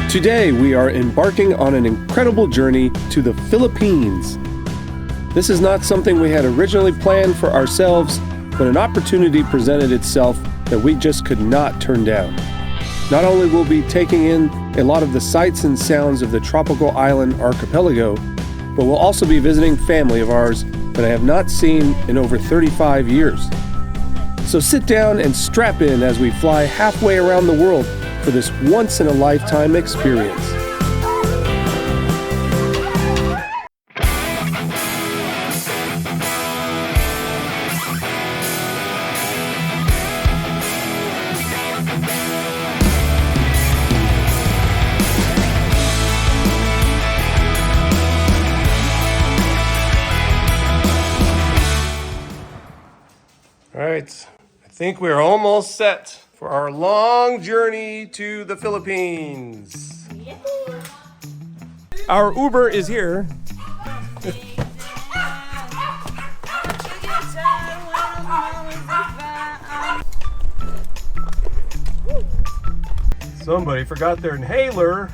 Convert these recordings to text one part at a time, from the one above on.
Today, we are embarking on an incredible journey to the Philippines. This is not something we had originally planned for ourselves, but an opportunity presented itself that we just could not turn down. Not only will we be taking in a lot of the sights and sounds of the tropical island archipelago, but we'll also be visiting family of ours that I have not seen in over 35 years. So sit down and strap in as we fly halfway around the world for this once-in-a-lifetime experience. All right, I think we're almost set for our long journey to the Philippines. Our Uber is here. Somebody forgot their inhaler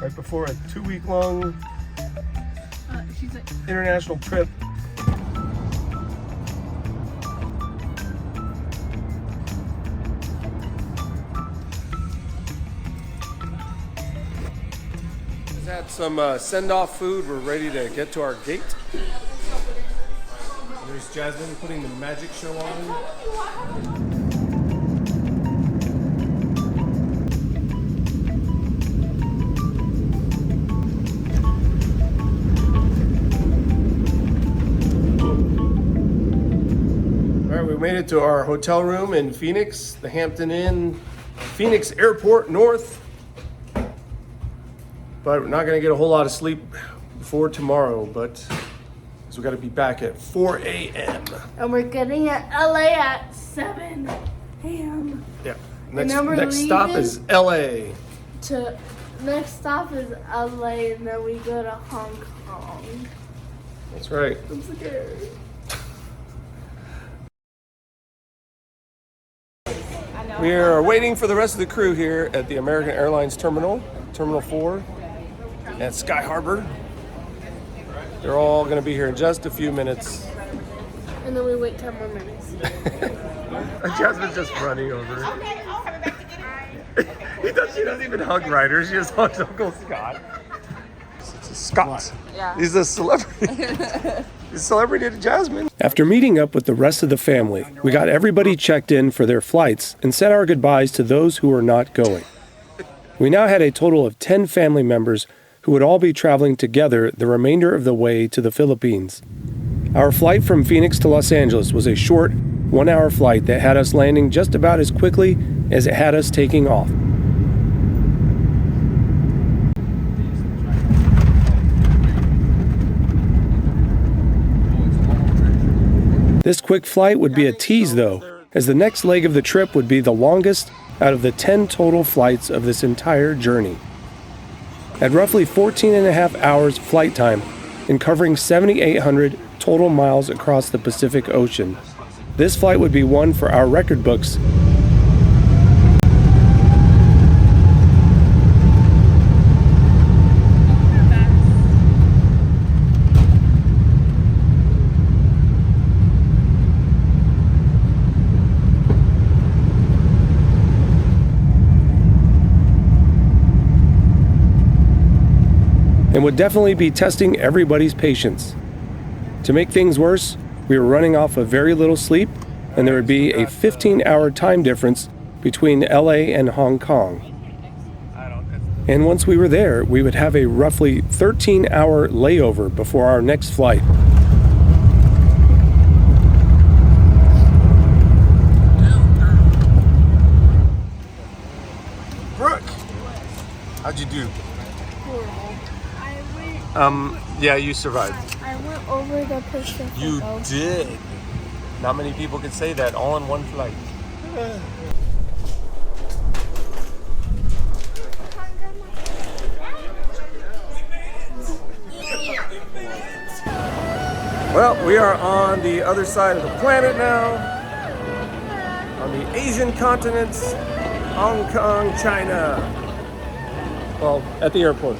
right before a 2-week-long international trip. Had some send-off food. We're ready to get to our gate. There's Jasmine putting the magic show on. All right, we made it to our hotel room in Phoenix, the Hampton Inn, Phoenix Airport North. But we're not going to get a whole lot of sleep before tomorrow, but we got to be back at 4 a.m. And we're getting at LA at 7 a.m. Yeah. Next stop is LA. Next stop is LA, and then we go to Hong Kong. That's right. I'm scared. We are waiting for the rest of the crew here at the American Airlines Terminal 4. At Sky Harbor. They're all going to be here in just a few minutes. And then we wait 10 more minutes. Jasmine's just running over. She doesn't even hug Ryder. She just hugs Uncle Scott. It's Scott. Yeah. He's a celebrity. He's a celebrity to Jasmine. After meeting up with the rest of the family, we got everybody checked in for their flights and said our goodbyes to those who were not going. We now had a total of 10 family members who would all be traveling together the remainder of the way to the Philippines. Our flight from Phoenix to Los Angeles was a short, 1-hour flight that had us landing just about as quickly as it had us taking off. This quick flight would be a tease though, as the next leg of the trip would be the longest out of the 10 total flights of this entire journey. At roughly 14.5 hours flight time and covering 7,800 total miles across the Pacific Ocean, this flight would be one for our record books. And would definitely be testing everybody's patience. To make things worse, we were running off of very little sleep, and there would be a 15-hour time difference between LA and Hong Kong. And once we were there, we would have a roughly 13-hour layover before our next flight. Brooke, how'd you do? Yeah, you survived. I went over the Pacific. You did. Not many people could say that all in one flight. Well, we are on the other side of the planet now, on the Asian continent. Hong Kong, China. Well, at the airport.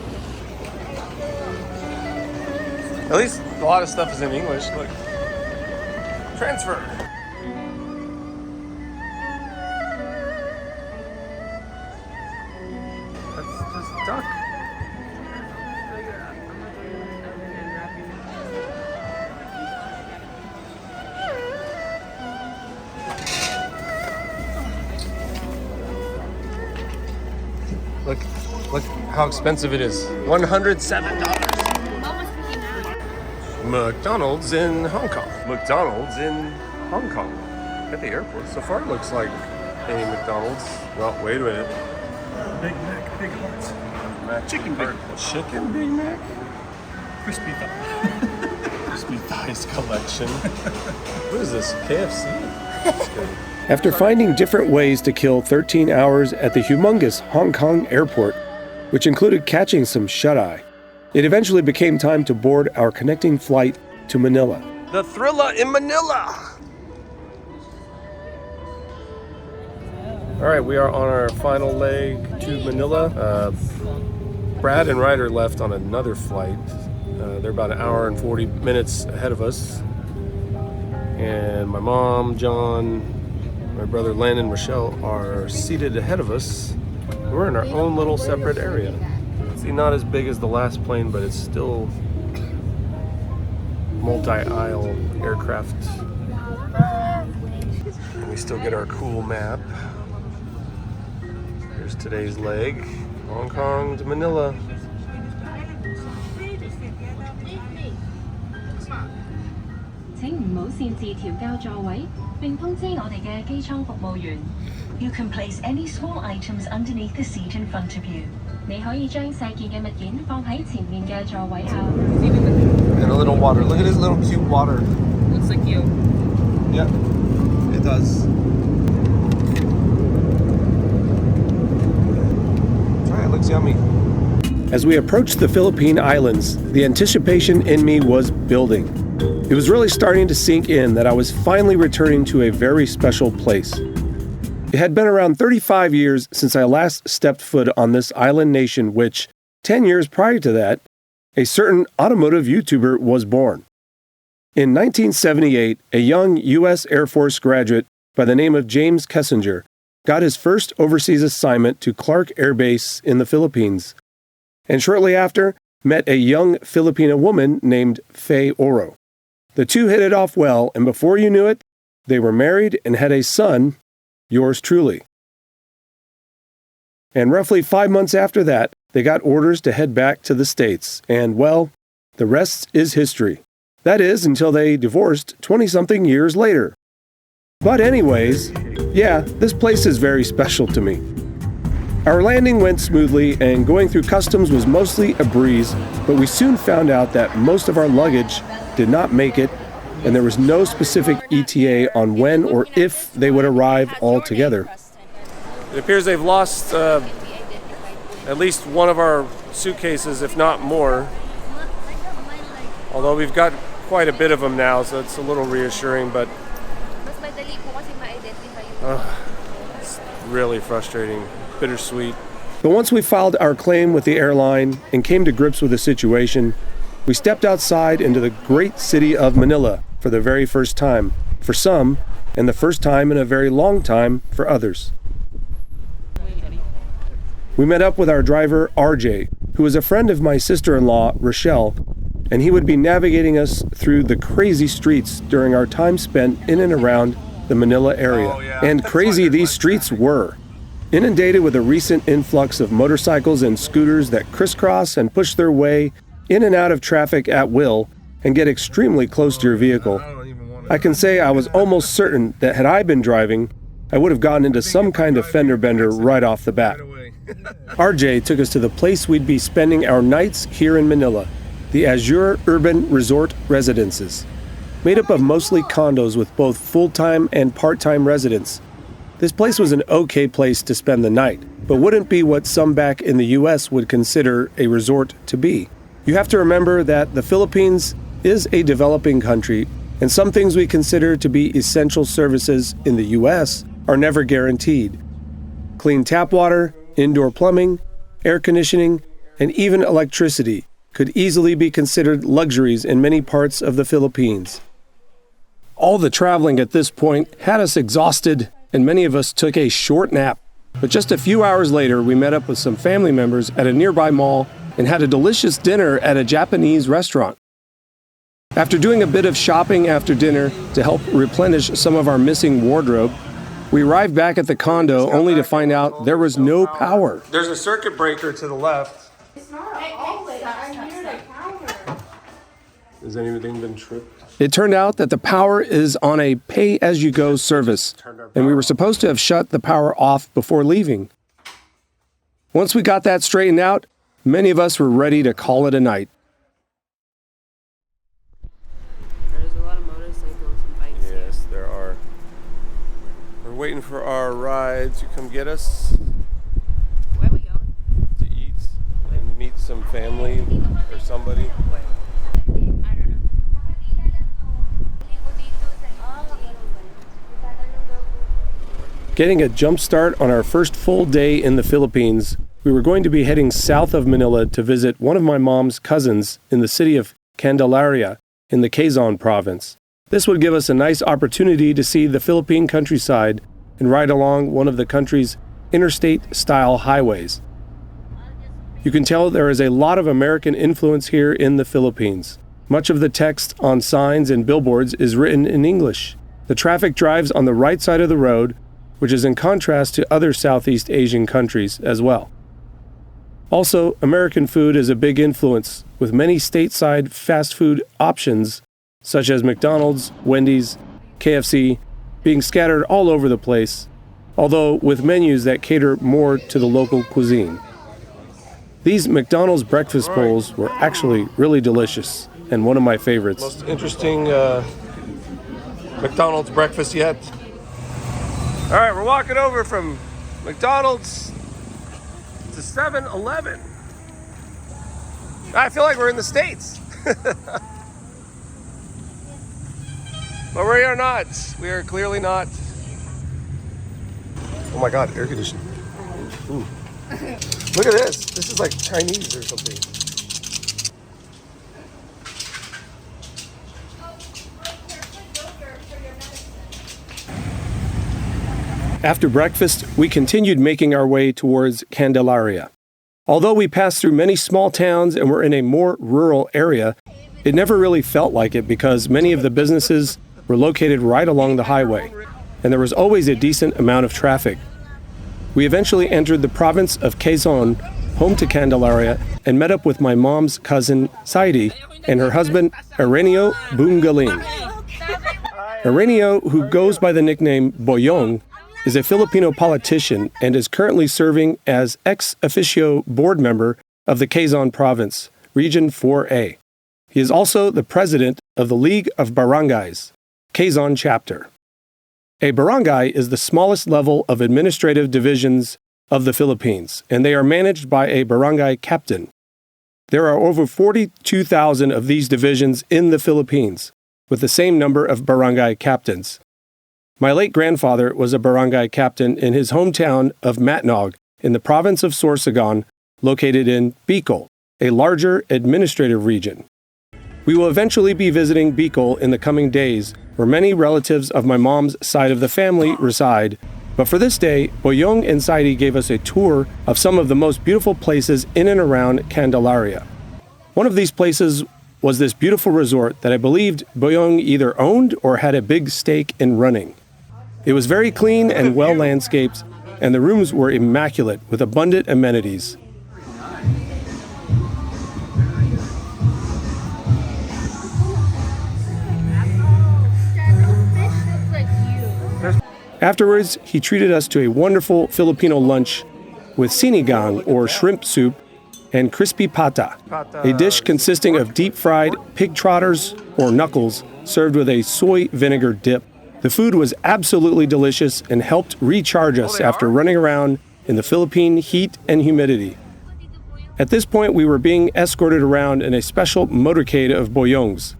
At least a lot of stuff is in English. Look. Transfer. That's just duck. Look how expensive it is. $107. McDonald's in Hong Kong. McDonald's in Hong Kong. At the airport. So far it looks like a McDonald's. Well, wait a minute. Big Mac, big hearts. Chicken Big Mac? Crispy thigh. Crispy Thighs collection. What is this? KFC? After finding different ways to kill 13 hours at the humongous Hong Kong airport, which included catching some shut-eye, it eventually became time to board our connecting flight to Manila. The Thrilla in Manila! All right, we are on our final leg to Manila. Brad and Ryder left on another flight. They're about an hour and 40 minutes ahead of us. And my mom, John, my brother Len and Rochelle are seated ahead of us. We're in our own little separate area. See, not as big as the last plane, but it's still multi-aisle aircraft. And we still get our cool map. Here's today's leg, Hong Kong to Manila. 請唔好擅自調校座位，並通知我哋嘅機艙服務員。You can place any small items underneath the seat in front of you. 你可以將細件嘅物件放喺前面嘅座位後。And a little water. Look at this little cute water. Looks like you. Yeah, it does. It looks yummy. As we approached the Philippine Islands, the anticipation in me was building. It was really starting to sink in that I was finally returning to a very special place. It had been around 35 years since I last stepped foot on this island nation which, 10 years prior to that, a certain automotive YouTuber was born. In 1978, a young U.S. Air Force graduate by the name of James Kessinger got his first overseas assignment to Clark Air Base in the Philippines, and shortly after, met a young Filipina woman named Faye Oro. The two hit it off well, and before you knew it, they were married and had a son, yours truly. And roughly 5 months after that, they got orders to head back to the States, and well, the rest is history. That is, until they divorced 20-something years later. But anyways, yeah, this place is very special to me. Our landing went smoothly, and going through customs was mostly a breeze, but we soon found out that most of our luggage did not make it, and there was no specific ETA on when or if they would arrive altogether. It appears they've lost at least one of our suitcases, if not more. Although we've got quite a bit of them now, so it's a little reassuring, but it's really frustrating, bittersweet. But once we filed our claim with the airline and came to grips with the situation, we stepped outside into the great city of Manila for the very first time, for some, and the first time in a very long time for others. We met up with our driver, RJ, who is a friend of my sister-in-law, Rochelle, and he would be navigating us through the crazy streets during our time spent in and around the Manila area. Oh, yeah. And crazy these streets were. Inundated with a recent influx of motorcycles and scooters that crisscross and push their way in and out of traffic at will and get extremely close to your vehicle. I can say I was almost certain that had I been driving, I would have gotten into some kind of fender bender right off the bat. RJ took us to the place we'd be spending our nights here in Manila, the Azure Urban Resort Residences. Made up of mostly condos with both full-time and part-time residents. This place was an okay place to spend the night, but wouldn't be what some back in the US would consider a resort to be. You have to remember that the Philippines is a developing country, and some things we consider to be essential services in the US are never guaranteed. clean tap water, indoor plumbing, air conditioning, and even electricity could easily be considered luxuries in many parts of the Philippines. All the traveling at this point had us exhausted, and many of us took a short nap. But just a few hours later, we met up with some family members at a nearby mall and had a delicious dinner at a Japanese restaurant. After doing a bit of shopping after dinner to help replenish some of our missing wardrobe, we arrived back at the condo only to find out there was no power. There's a circuit breaker to the left. It's not always. I'm near the counter. Has anything been tripped? It turned out that the power is on a pay-as-you-go service, and we were supposed to have shut the power off before leaving. Once we got that straightened out, many of us were ready to call it a night. There's a lot of motorcycles and bikes here. Yes, there are. We're waiting for our ride to come get us Where are we going? to eat and meet some family or somebody. Getting a jump start on our first full day in the Philippines, we were going to be heading south of Manila to visit one of my mom's cousins in the city of Candelaria in the Quezon province. This would give us a nice opportunity to see the Philippine countryside and ride along one of the country's interstate-style highways. You can tell there is a lot of American influence here in the Philippines. Much of the text on signs and billboards is written in English. The traffic drives on the right side of the road, which is in contrast to other Southeast Asian countries as well. Also, American food is a big influence, with many stateside fast food options, such as McDonald's, Wendy's, KFC, being scattered all over the place, although with menus that cater more to the local cuisine. These McDonald's breakfast bowls were actually really delicious, and one of my favorites. Most interesting McDonald's breakfast yet. All right, we're walking over from McDonald's to 7-Eleven. I feel like we're in the States. But we are not. We are clearly not. Oh my God, air conditioning. Ooh. Look at this. This is like Chinese or something. After breakfast, we continued making our way towards Candelaria. Although we passed through many small towns and were in a more rural area, it never really felt like it because many of the businesses were located right along the highway, and there was always a decent amount of traffic. We eventually entered the province of Quezon, home to Candelaria, and met up with my mom's cousin, Saidi, and her husband, Arenio Bungaling. Arenio, who goes by the nickname Boyong, is a Filipino politician and is currently serving as ex officio board member of the Quezon Province, Region 4A. He is also the president of the League of Barangays, Quezon Chapter. A barangay is the smallest level of administrative divisions of the Philippines, and they are managed by a barangay captain. There are over 42,000 of these divisions in the Philippines, with the same number of barangay captains. My late grandfather was a barangay captain in his hometown of Matnog in the province of Sorsogon, located in Bicol, a larger administrative region. We will eventually be visiting Bicol in the coming days, where many relatives of my mom's side of the family reside, but for this day, Boyong and Saidi gave us a tour of some of the most beautiful places in and around Candelaria. One of these places was this beautiful resort that I believed Boyong either owned or had a big stake in running. It was very clean and well landscaped, and the rooms were immaculate with abundant amenities. Afterwards, he treated us to a wonderful Filipino lunch with sinigang or shrimp soup and crispy pata, a dish consisting of deep-fried pig trotters or knuckles served with a soy vinegar dip. The food was absolutely delicious and helped recharge us after running around in the Philippine heat and humidity. At this point, we were being escorted around in a special motorcade of Boyong's.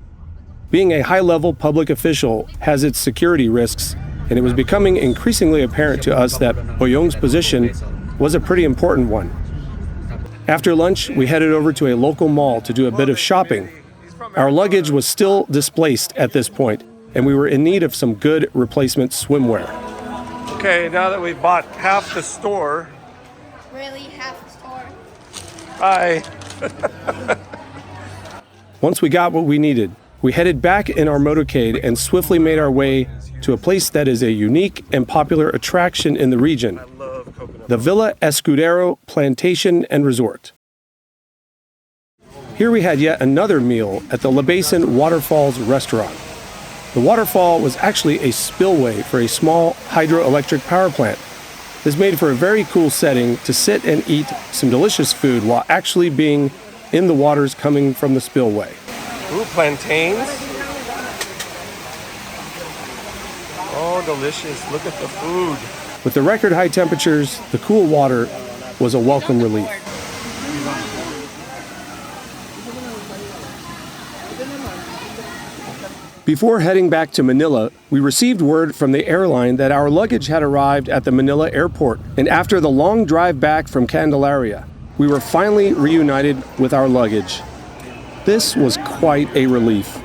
Being a high-level public official has its security risks, and it was becoming increasingly apparent to us that Boyong's position was a pretty important one. After lunch, we headed over to a local mall to do a bit of shopping. Our luggage was still displaced at this point, and we were in need of some good replacement swimwear. Okay, now that we've bought half the store. Really, half the store? Hi. Once we got what we needed, we headed back in our motorcade and swiftly made our way to a place that is a unique and popular attraction in the region, the Villa Escudero Plantation and Resort. Here we had yet another meal at the La Basin Waterfalls restaurant. The waterfall was actually a spillway for a small hydroelectric power plant. This made for a very cool setting to sit and eat some delicious food while actually being in the waters coming from the spillway. Ooh, plantains. Oh, delicious. Look at the food. With the record high temperatures, the cool water was a welcome relief. Before heading back to Manila, we received word from the airline that our luggage had arrived at the Manila airport, and after the long drive back from Candelaria, we were finally reunited with our luggage. This was quite a relief.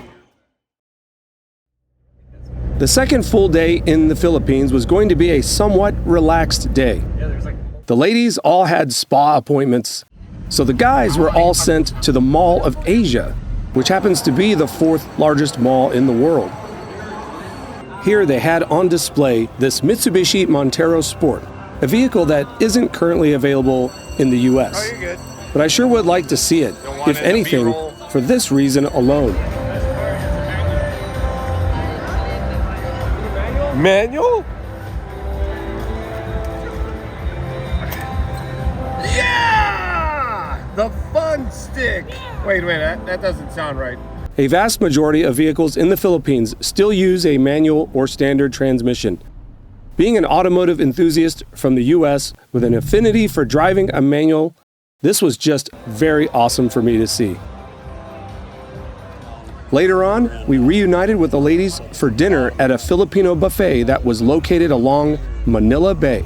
The second full day in the Philippines was going to be a somewhat relaxed day. The ladies all had spa appointments, so the guys were all sent to the Mall of Asia, which happens to be the fourth largest mall in the world. Here they had on display this Mitsubishi Montero Sport, a vehicle that isn't currently available in the US. But I sure would like to see it, if anything, for this reason alone. Manual? Yeah! The fun stick! Wait, that doesn't sound right. A vast majority of vehicles in the Philippines still use a manual or standard transmission. Being an automotive enthusiast from the US with an affinity for driving a manual, this was just very awesome for me to see. Later on, we reunited with the ladies for dinner at a Filipino buffet that was located along Manila Bay.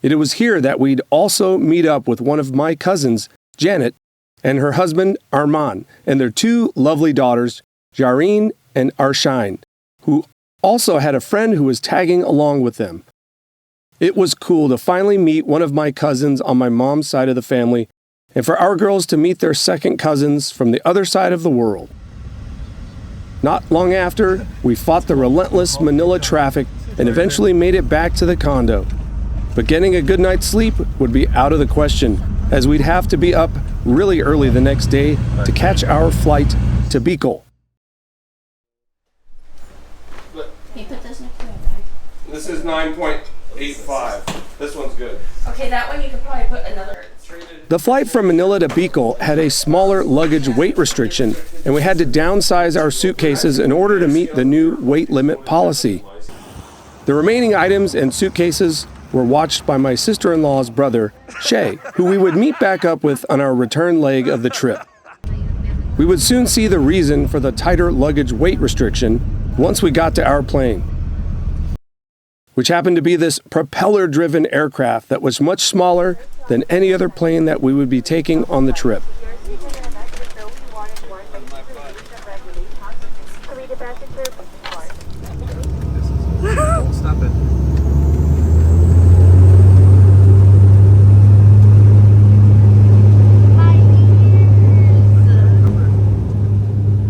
It was here that we'd also meet up with one of my cousins, Janet, and her husband, Arman, and their two lovely daughters, Jareen and Arshine, who also had a friend who was tagging along with them. It was cool to finally meet one of my cousins on my mom's side of the family, and for our girls to meet their second cousins from the other side of the world. Not long after, we fought the relentless Manila traffic and eventually made it back to the condo. But getting a good night's sleep would be out of the question, as we'd have to be up really early the next day to catch our flight to Bicol. Can you put this next to my bag? This is 9.85. This one's good. Okay, that one you could probably put another. The flight from Manila to Bicol had a smaller luggage weight restriction, and we had to downsize our suitcases in order to meet the new weight limit policy. The remaining items and suitcases were watched by my sister-in-law's brother, Shay, who we would meet back up with on our return leg of the trip. We would soon see the reason for the tighter luggage weight restriction once we got to our plane, which happened to be this propeller-driven aircraft that was much smaller than any other plane that we would be taking on the trip. Stop it.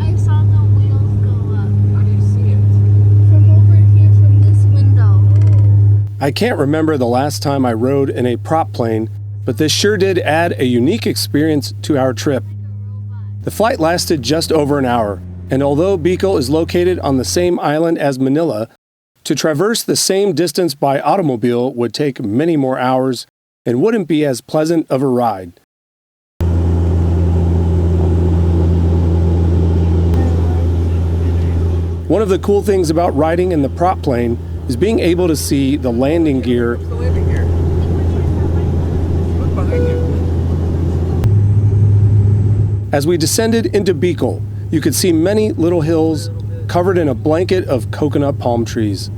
I saw the wheels go up. How do you see it? From over here, from this window. I can't remember the last time I rode in a prop plane, but this sure did add a unique experience to our trip. The flight lasted just over an hour, and although Bicol is located on the same island as Manila, to traverse the same distance by automobile would take many more hours and wouldn't be as pleasant of a ride. One of the cool things about riding in the prop plane is being able to see the landing gear As we descended into Bicol, you could see many little hills covered in a blanket of coconut palm trees.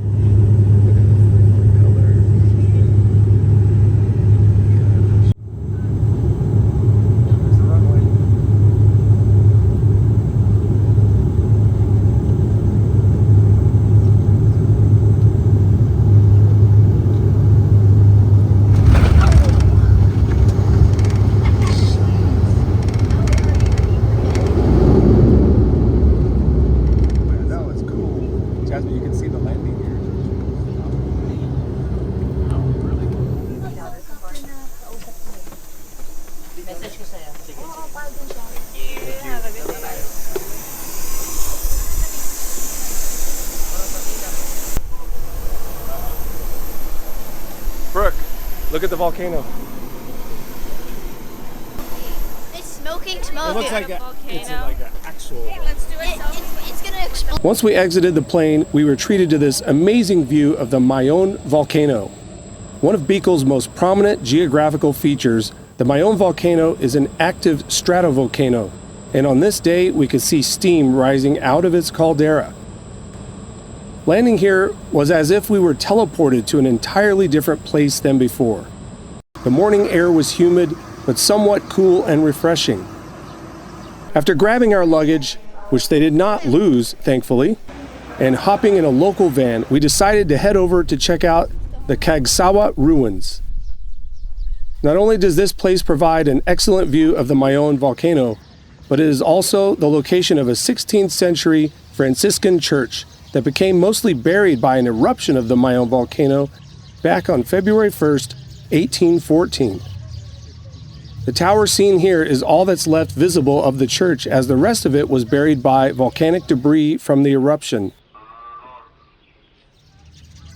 Look at the volcano. It's smoking. It looks like it's like an actual. It's gonna explode. Once we exited the plane, we were treated to this amazing view of the Mayon volcano. One of Bicol's most prominent geographical features, the Mayon volcano is an active stratovolcano, and on this day we could see steam rising out of its caldera. Landing here was as if we were teleported to an entirely different place than before. The morning air was humid, but somewhat cool and refreshing. After grabbing our luggage, which they did not lose, thankfully, and hopping in a local van, we decided to head over to check out the Cagsawa ruins. Not only does this place provide an excellent view of the Mayon volcano, but it is also the location of a 16th century Franciscan church that became mostly buried by an eruption of the Mayon volcano back on February 1st, 1814. The tower seen here is all that's left visible of the church, as the rest of it was buried by volcanic debris from the eruption.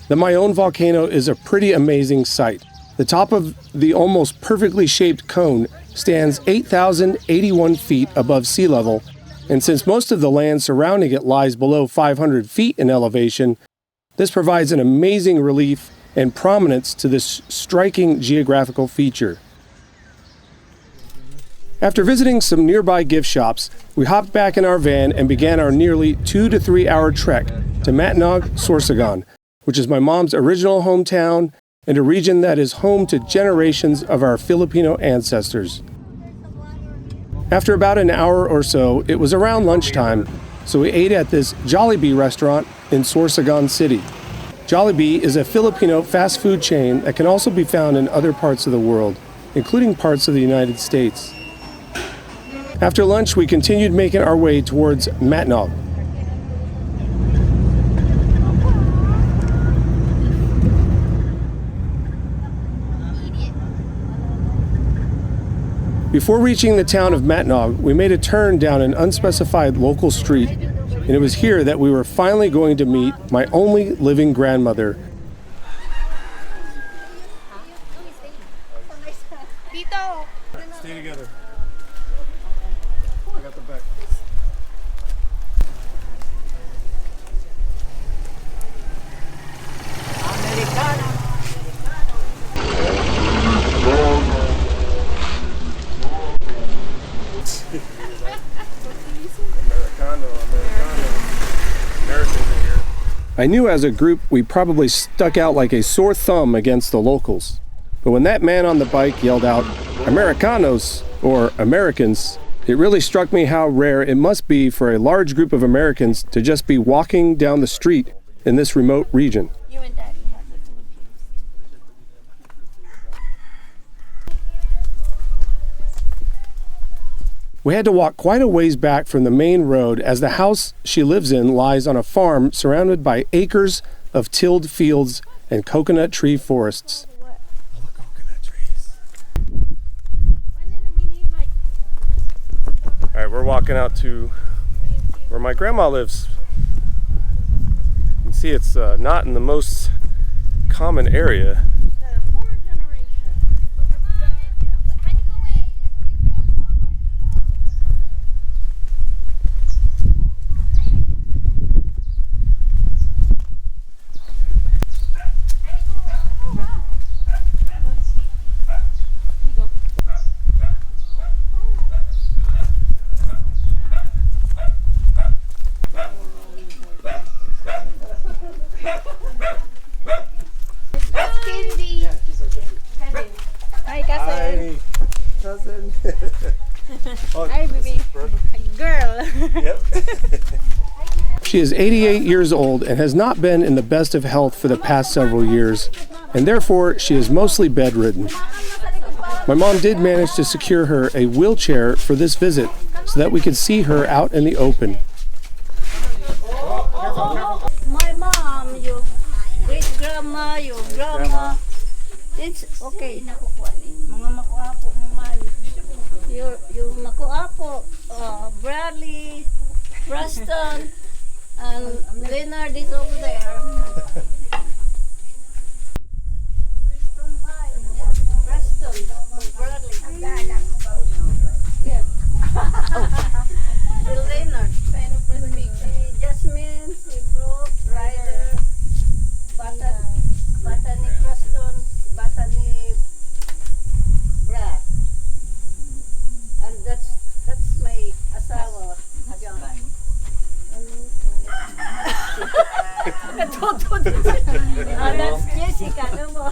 The Mayon volcano is a pretty amazing sight. The top of the almost perfectly shaped cone stands 8,081 feet above sea level, and since most of the land surrounding it lies below 500 feet in elevation, this provides an amazing relief and prominence to this striking geographical feature. After visiting some nearby gift shops, we hopped back in our van and began our nearly 2 to 3 hour trek to Matnog, Sorsogon, which is my mom's original hometown and a region that is home to generations of our Filipino ancestors. After about an hour or so, it was around lunchtime, so we ate at this Jollibee restaurant in Sorsogon City. Jollibee is a Filipino fast food chain that can also be found in other parts of the world, including parts of the United States. After lunch, we continued making our way towards Matnog. Before reaching the town of Matnog, we made a turn down an unspecified local street, and it was here that we were finally going to meet my only living grandmother. Stay together. I got the back. I knew as a group we probably stuck out like a sore thumb against the locals. But when that man on the bike yelled out, "Americanos," or Americans, it really struck me how rare it must be for a large group of Americans to just be walking down the street in this remote region. You and Daddy have the Philippines. We had to walk quite a ways back from the main road, as the house she lives in lies on a farm surrounded by acres of tilled fields and coconut tree forests. All the coconut trees. All right, we're walking out to where my grandma lives. You can see it's not in the most common area. Cousin. Hi, baby. Girl. Yep. She is 88 years old and has not been in the best of health for the past several years, and therefore she is mostly bedridden. My mom did manage to secure her a wheelchair for this visit so that we could see her out in the open. My mom, your great grandma, your grandma. It's okay. Mga makuapo mo man. Your makuapo, Bradley, Preston, and Leonard is over there. Preston, bye. Jessica, ano mo?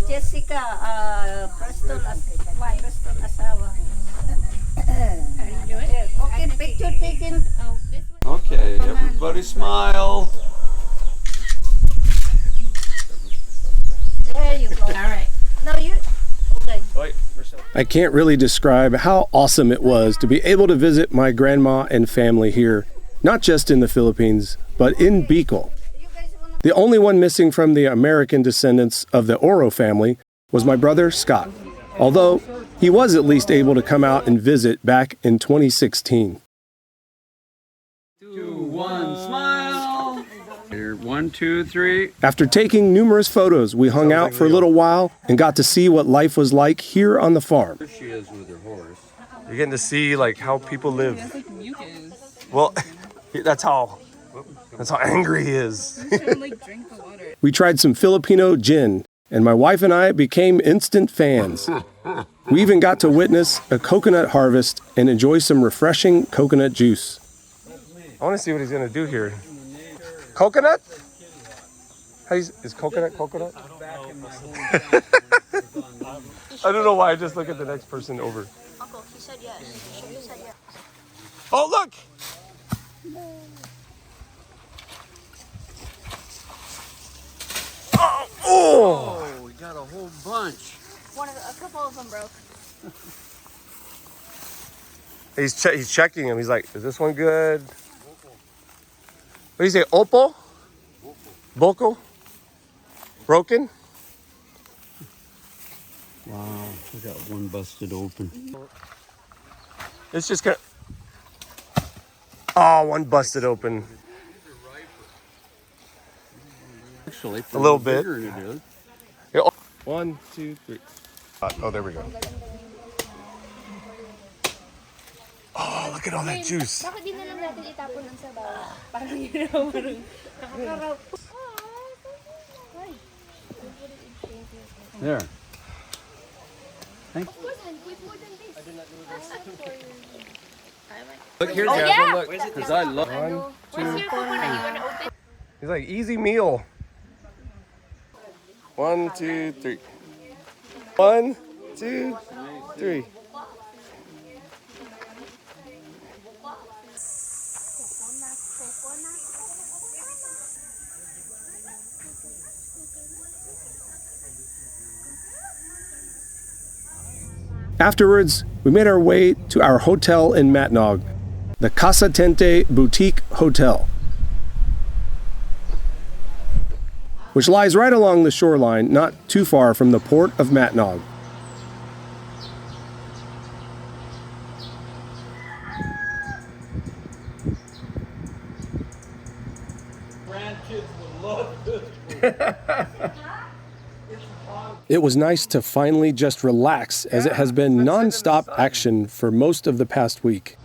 Jessica, Preston asawa. Okay, picture taken. Okay, everybody smile. There you go. All right. No, you. Okay. I can't really describe how awesome it was to be able to visit my grandma and family here, not just in the Philippines, but in Bicol. The only one missing from the American descendants of the Oro family was my brother Scott, although he was at least able to come out and visit back in 2016. 2, 1, smile. Here, 1, 2, 3. After taking numerous photos, we hung out for a little while and got to see what life was like here on the farm. There she is with her horse. You're getting to see like how people live. Well, that's how angry he is. We tried some Filipino gin, and my wife and I became instant fans. We even got to witness a coconut harvest and enjoy some refreshing coconut juice. I want to see what he's going to do here. Coconut? Is coconut? I don't know why I just look at the next person over. Uncle, he said yes. He said yes. Oh, look! Oh, we got a whole bunch. A couple of them broke. He's checking him. He's like, is this one good? What do you say, Oppo? Boko? Broken? Wow, we got one busted open. It's just kind of... Oh, one busted open. Actually, A little bit. bigger than it is. Yeah, 1, 2, 3. Oh, there we go. Oh, look at all that juice. Bakit di na lang natin itapon ng sabaw? Parang yun ako nakakaraw. There. Of course, with more than this. I did not know this. Look here, Oh, Jasmine, yeah. look. Because I love. Where's your coconut? You want to open? He's like, easy meal. 1, 2, 3. 1, 2, 3. Afterwards, we made our way to our hotel in Matnog, the Casa Tente Boutique Hotel, which lies right along the shoreline, not too far from the port of Matnog. Grandkids would love this. It was nice to finally just relax, as it has been non-stop action for most of the past week.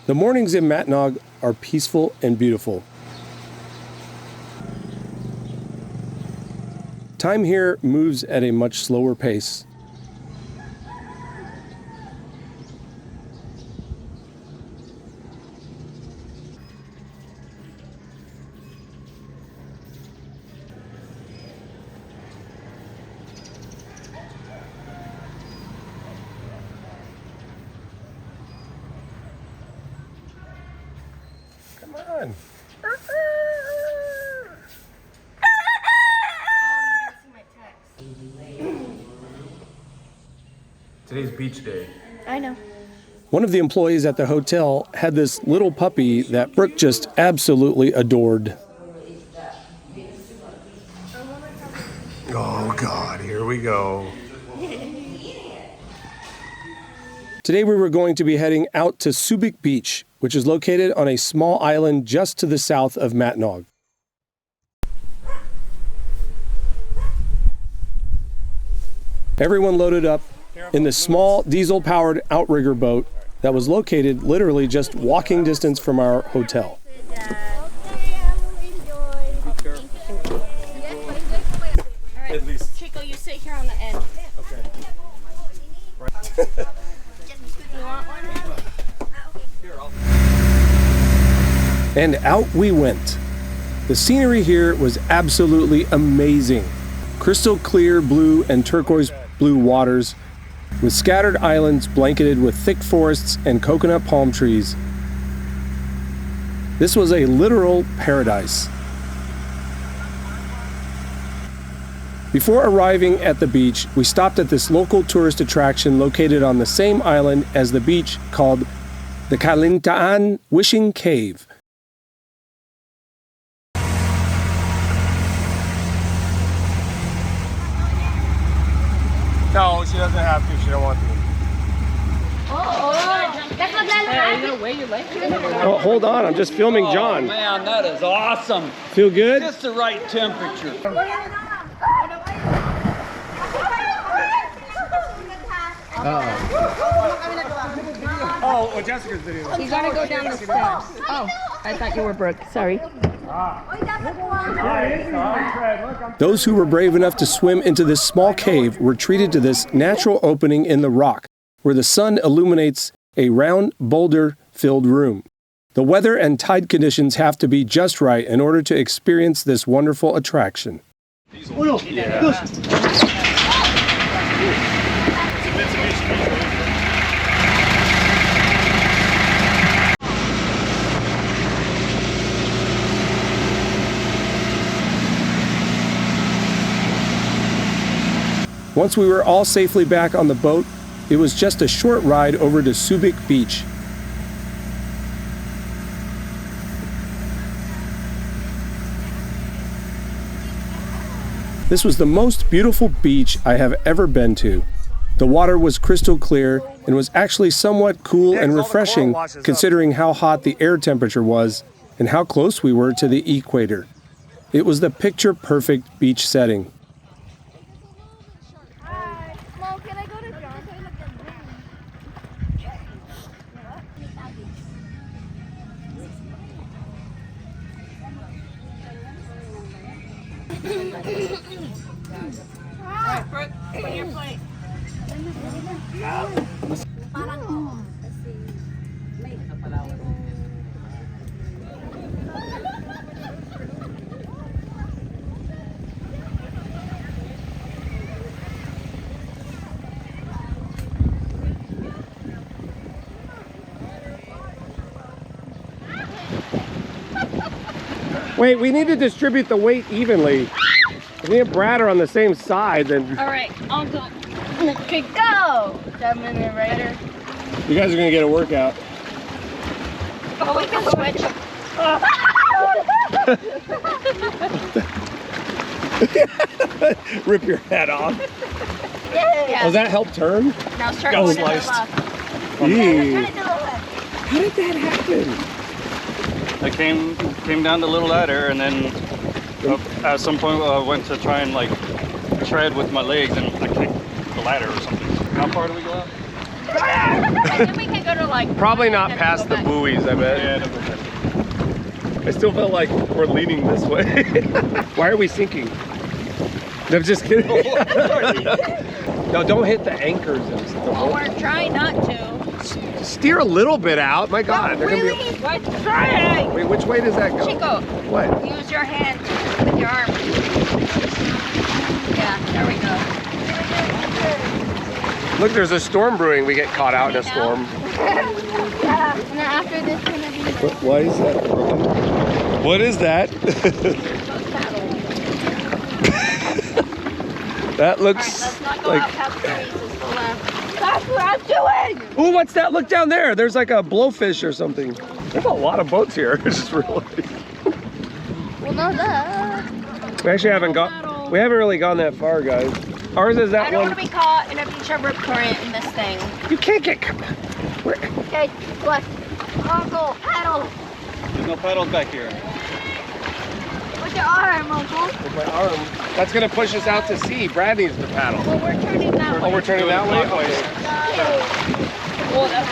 The mornings in Matnog are peaceful and beautiful. Time here moves at a much slower pace. Come on. Today's beach day. I know. One of the employees at the hotel had this little puppy that Brooke just absolutely adored. Oh God, here we go. Today we were going to be heading out to Subic Beach, which is located on a small island just to the south of Matnog. Everyone loaded up in this small diesel-powered outrigger boat that was located literally just walking distance from our hotel. At least. Chico, you sit here on the end. Okay. Right. And out we went. The scenery here was absolutely amazing. Crystal clear blue and turquoise blue waters, with scattered islands blanketed with thick forests and coconut palm trees. This was a literal paradise. Before arriving at the beach, we stopped at this local tourist attraction located on the same island as the beach called the Kalintaan Wishing Cave. No, she doesn't have to. She don't want to. Oh, hold on, I'm just filming John. Oh, man, that is awesome. Feel good? Just the right temperature. Oh, well, Jessica's video. You gotta go down the steps. Oh, I thought you were Brooke. Sorry. Those who were brave enough to swim into this small cave were treated to this natural opening in the rock, where the sun illuminates a round, boulder-filled room. The weather and tide conditions have to be just right in order to experience this wonderful attraction. Once we were all safely back on the boat, it was just a short ride over to Subic Beach. This was the most beautiful beach I have ever been to. The water was crystal clear and was actually somewhat cool and refreshing considering how hot the air temperature was and how close we were to the equator. It was the picture-perfect beach setting. Mom, can I go to John? Alright, Brooke, put your plate. Wait, we need to distribute the weight evenly. If me and Brad are on the same side, then... All right, I'll go. Okay, go! 7 minute rider. You guys are gonna get a workout. Oh, we can switch. Rip your head off. Yeah. Does that help turn? Now start Got going to the sliced. left. Eee. Turn it to the left. How did that happen? I came down the little ladder, and then at some point I went to try and like tread with my legs, and I kicked the ladder or something. How far do we go out? I think we can go to like... Probably not past the buoys, I bet. Yeah, no, okay. I still felt like we're leaning this way. Why are we sinking? No, just kidding. No, don't hit the anchors and stuff. Well, we're trying not to. Steer a little bit out. My God. they're Really? Gonna be... What? Try it! Wait, which way does that go? Chico, What? use your hand with your arm. Yeah, there we go. Look, there's a storm brewing. We get caught out in a storm. Yeah. And then after this, we're gonna be... Why is that broken? What is that? That looks Let's not go like... out past the trees. Let's go left. That's what I'm doing! Ooh, what's that? Look down there. There's like a blowfish or something. There's a lot of boats here. I just realized. Well, no, that. We actually haven't really gone that far, guys. Ours is that I don't one. want to be caught in a beach of rip current in this thing. You can't get caught. Okay, what? Uncle, paddle. There's no pedals back here. With your arm, Uncle. With my arm. That's gonna push us out to sea. Brad needs to paddle. Well, we're turning that way. Oh, we're turning that way? Clockwise.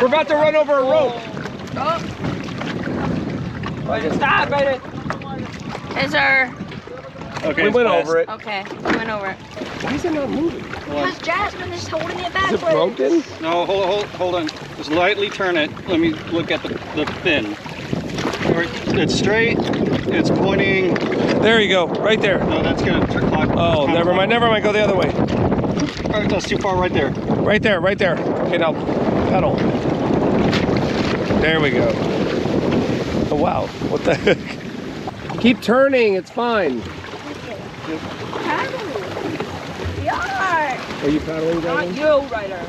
We're about to run over a rope. Stop, right? Is our Okay, we it's went fast. over it. Okay, we went over it. Why is it not moving? Because Jasmine is holding it Is backwards. it broken? No, hold on. Just lightly turn it. Let me look at the fin. It's straight. It's pointing. There you go, right there. No, that's gonna clock. Oh, never mind. Go the other way. All right, that's too far right there. Right there. Okay, now pedal. There we go. Oh, wow. What the heck? Keep turning. It's fine. Are you paddling, Not Devin? you, Ryder.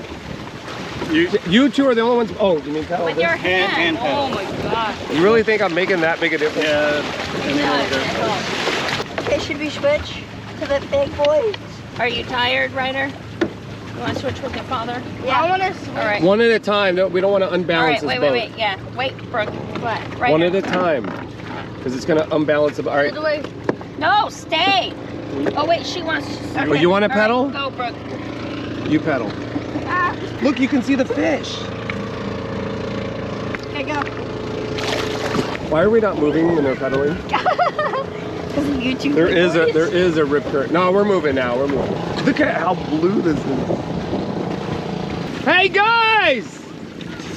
You two are the only ones. Oh, you mean paddle? With your hand. Hand Oh pedal. my gosh. You really think I'm making that big a difference? Yeah. Okay, should we switch to the big boys? Are you tired, Ryder? You want to switch with your father? Yeah. I want to switch. All right. One at a time. No, we don't want to All unbalance right, this wait. boat. Yeah, wait, Brooke. What? Right. One at a time. Because it's going to unbalance the... All right. No, stay. Oh wait, she wants. Oh, you want to All pedal? right, go, Brooke. You pedal. Look, you can see the fish. Okay, go. Why are we not moving when they're pedaling? Because of you two. There is a rip current. No, we're moving now. We're moving. Look at how blue this is. Hey guys!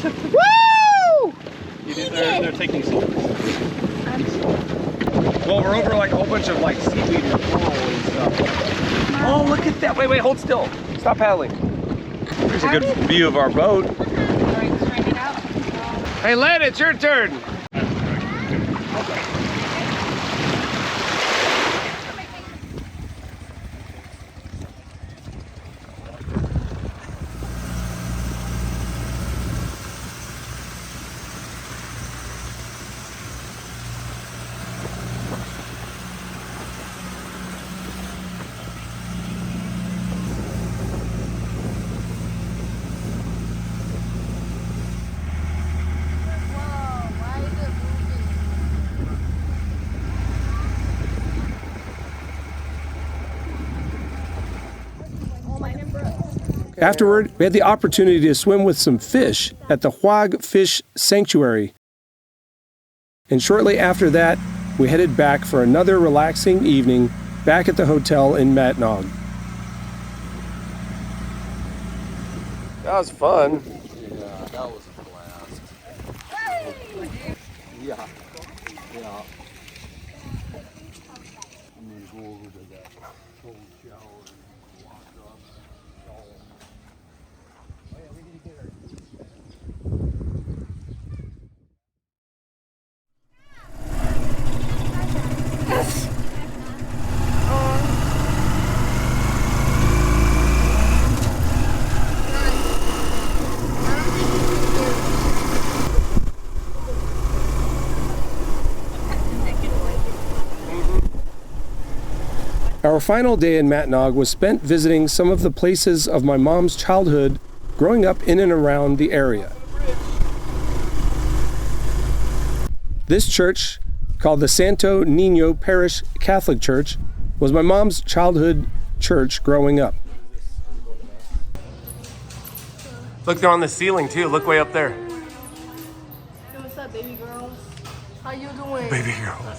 Woo! They're taking selfies. Well, we're over like a whole bunch of like seaweed and coral and stuff. Oh, look at that! Wait, hold still. Stop paddling. There's a good view of our boat. All right, straighten it out. Hey, Len, it's your turn. Afterward, we had the opportunity to swim with some fish at the Huag Fish Sanctuary. And shortly after that, we headed back for another relaxing evening back at the hotel in Matnog. That was fun. Yeah, that was a blast. Yeah. I'm going to go over to that cold shower and walk up. Our final day in Matnog was spent visiting some of the places of my mom's childhood growing up in and around the area. This church, called the Santo Nino Parish Catholic Church, was my mom's childhood church growing up. Look, they're on the ceiling too. Look way up there. Hey, what's up, baby girls? How you doing? Baby girl.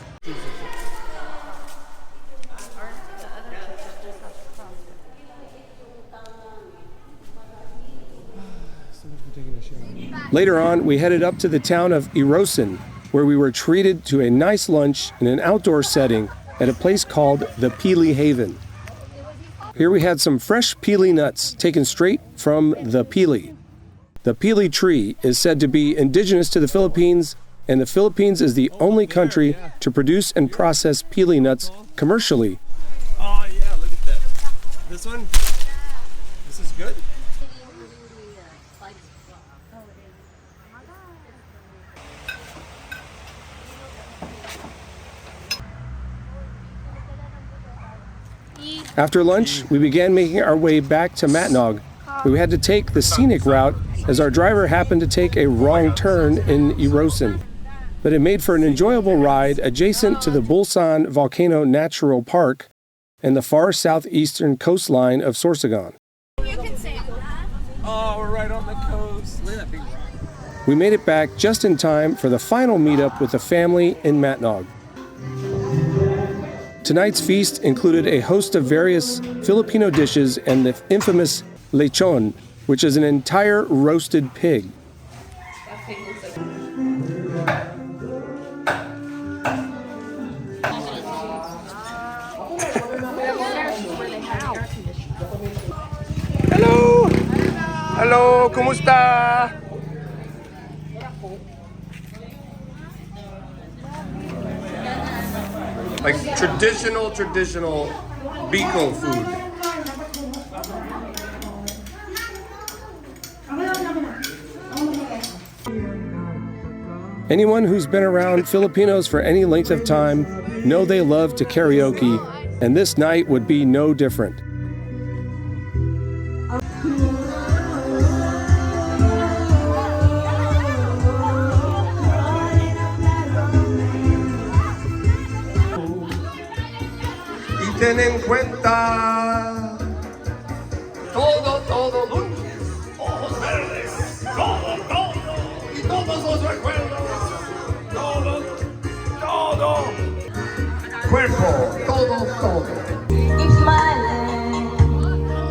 Later on, we headed up to the town of Erosin, where we were treated to a nice lunch in an outdoor setting at a place called the Pili Haven. Here we had some fresh pili nuts taken straight from the pili. The pili tree is said to be indigenous to the Philippines, and the Philippines is the only country to produce and process pili nuts commercially. Oh yeah, look at that. This one? This is good? After lunch, we began making our way back to Matnog. We had to take the scenic route as our driver happened to take a wrong turn in Erosin. But it made for an enjoyable ride adjacent to the Bulsan Volcano Natural Park and the far southeastern coastline of Sorsogon. Oh, we're right on the coast. Look at that big rock. We made it back just in time for the final meetup with the family in Matnog. Tonight's feast included a host of various Filipino dishes and the infamous lechon, which is an entire roasted pig. Hello! Hello! Kumusta? Like traditional Bicol food. Anyone who's been around Filipinos for any length of time know they love to karaoke, and this night would be no different. Ten en cuenta todo mundo, ojos verdes, todo, y todos los recuerdos, todo, cuerpo, todo. Keep smiling,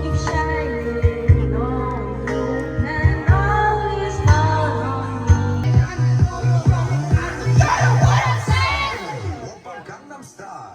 keep shining on you, and always love on me. What I'm saying? Gangnam Style.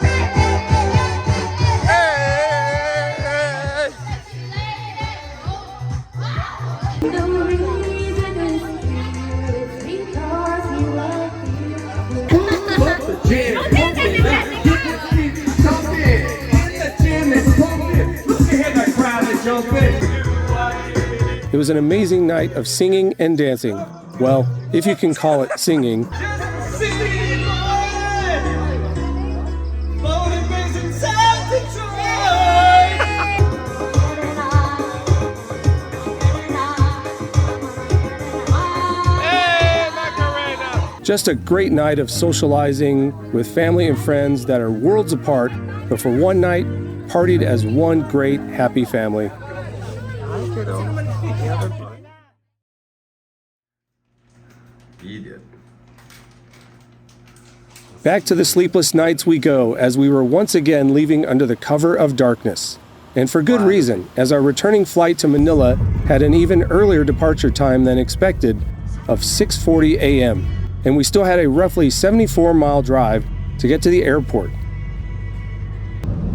It was an amazing night of singing and dancing. Well, if you can call it singing. Just a great night of socializing with family and friends that are worlds apart, but for one night, partied as one great, happy family. Back to the sleepless nights we go, as we were once again leaving under the cover of darkness. And for good reason, as our returning flight to Manila had an even earlier departure time than expected of 6:40 a.m., and we still had a roughly 74-mile drive to get to the airport.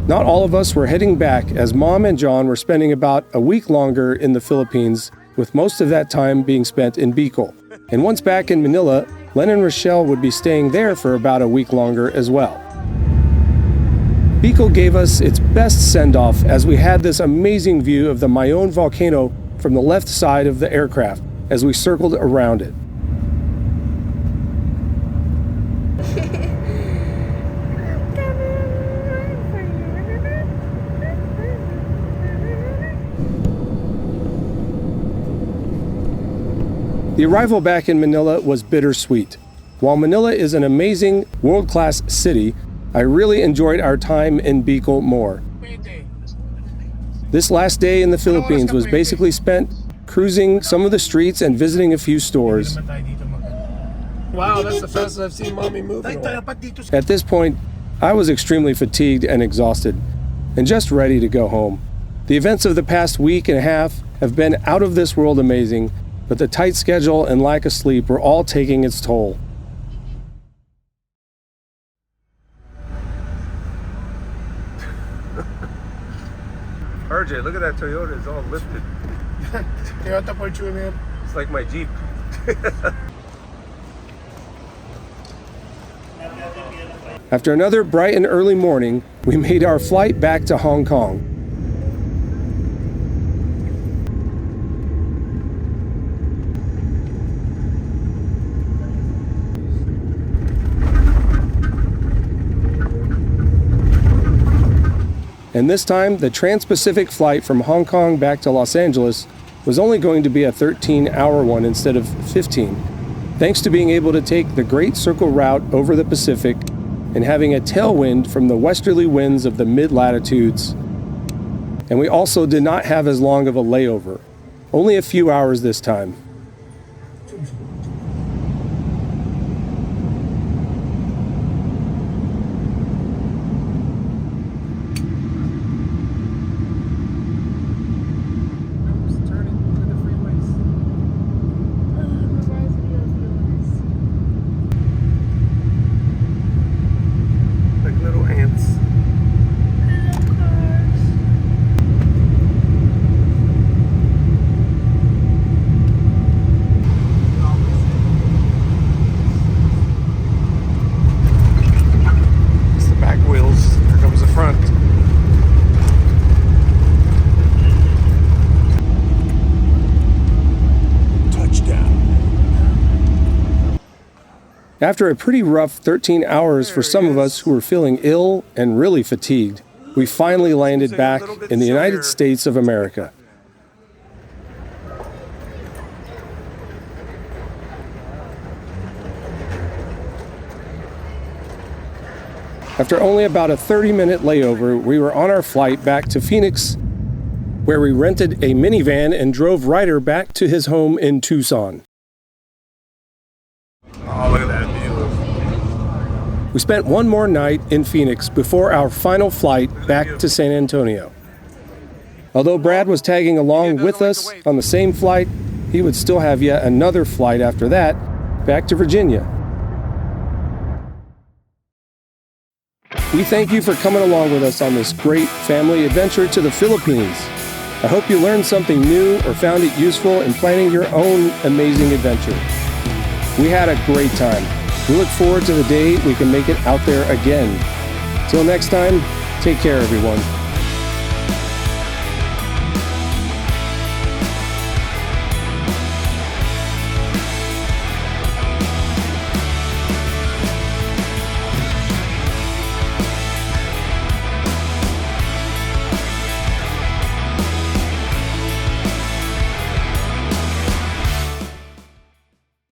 Not all of us were heading back, as Mom and John were spending about a week longer in the Philippines, with most of that time being spent in Bicol. And once back in Manila, Len and Rochelle would be staying there for about a week longer as well. Bicol gave us its best send-off as we had this amazing view of the Mayon volcano from the left side of the aircraft as we circled around it. The arrival back in Manila was bittersweet. While Manila is an amazing, world-class city, I really enjoyed our time in Bicol more. This last day in the Philippines was basically spent cruising some of the streets and visiting a few stores. Wow, that's the fastest I've seen Mommy move in a while. At this point, I was extremely fatigued and exhausted, and just ready to go home. The events of the past week and a half have been out of this world amazing, but the tight schedule and lack of sleep were all taking its toll. RJ, look at that Toyota, it's all lifted. Toyota Fortuner. It's like my Jeep. After another bright and early morning, we made our flight back to Hong Kong. And this time, the Trans-Pacific flight from Hong Kong back to Los Angeles was only going to be a 13-hour one instead of 15, thanks to being able to take the Great Circle route over the Pacific and having a tailwind from the westerly winds of the mid-latitudes. And we also did not have as long of a layover, only a few hours this time. After a pretty rough 13 hours for some of us who were feeling ill and really fatigued, we finally landed back in the United States of America. After only about a 30-minute layover, we were on our flight back to Phoenix, where we rented a minivan and drove Ryder back to his home in Tucson. Oh, look at that view. We spent one more night in Phoenix before our final flight back to San Antonio. Although Brad was tagging along with us on the same flight, he would still have yet another flight after that back to Virginia. We thank you for coming along with us on this great family adventure to the Philippines. I hope you learned something new or found it useful in planning your own amazing adventure. We had a great time. We look forward to the day we can make it out there again. Till next time, take care, everyone.